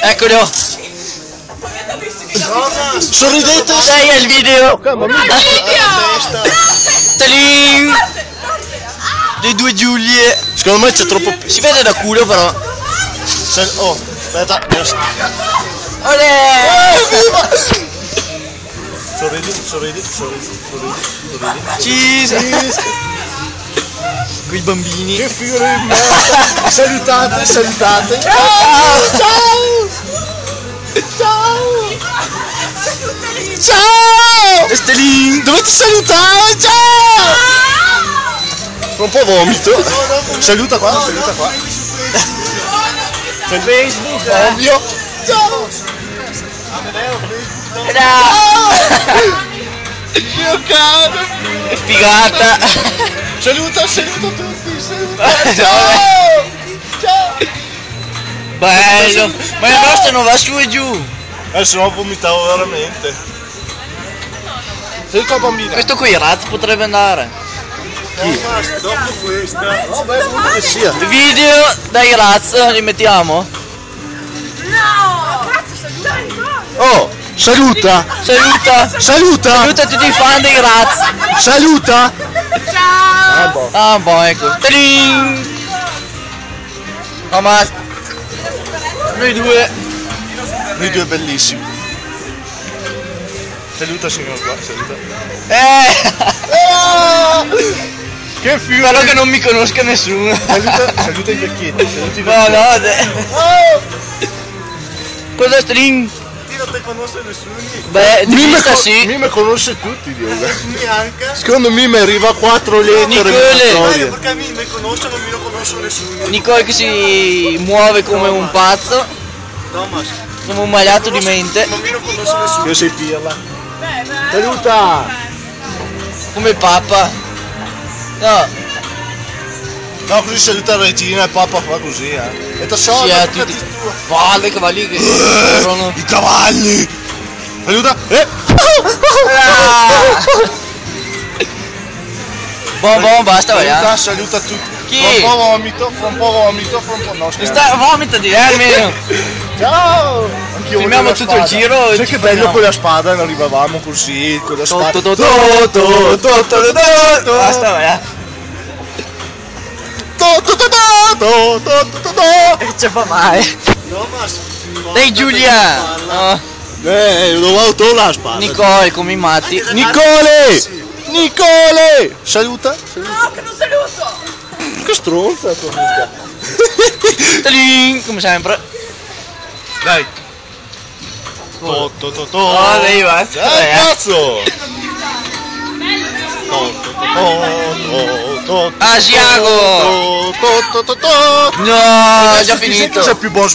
Eccolo. Sorridete. Sei al video. Talin. Le due Giulie. Secondo me c'è troppo. Si vede da culo però. Oh, aspetta. Olè. Sorridi. Cheese. Quei bambini. Che figure di merda. Salutate. Ciao! Estelin. Dovete salutare, ciao! Un po' vomito. Saluta qua. C'è Facebook. Ovvio. Ciao! Mio cane! È figata. Saluta tutti! Ciao! Bello. Ma il nostro non va su e giù. Se no vomitavo veramente. Saluta bambina. Questo qui Raz potrebbe andare. Dopo questa. Vabbè, comunque che sia. Video dai Raz li mettiamo? Oh, saluta tutti i fan dei Raz. Saluta. Ciao! Ah, boh, ecco. Tadin! Oh, ma noi due bellissimi. Saluta signor qua, saluta. Che figo! Spero che non mi conosca nessuno. Saluta i vecchietti, Cosa string? non te conosce nessuno. Beh, di vista sì. Mime conosce tutti, Diogo. Neanche. Secondo me arriva a 4 lettere. Perché mi conoscono, mi non conosco nessuno. Nicole che si muove come un pazzo, Thomas. come un maiato di mente, Ma mi non conosco nessuno. Io sei pirla. Saluta! come il Papa. No, No, così saluta la regina e papà fa così, E te so, sì, tutti. Valle, cavalli che corrono. I cavalli! Saluta! Bon, basta, vai. Saluta tutti. Chi? Fa un po' vomito, fa un po'. No, scherzo. Vomita di almeno. Ciao! Anch'io Filmiamo tutto il giro. Sai che bello con la spada, ne arrivavamo così, con la spada. Basta, vai. Non ce fa mai. Thomas. Dai Giulia. No. Dove ho tu la spada? Nicole come i matti. Nicole! Saluta? No, che non saluto! Che stronza tua amica. Talin, come sempre. Dai. Oh, dai, basta. Cazzo! Asiago! No, già finito. C'è più boss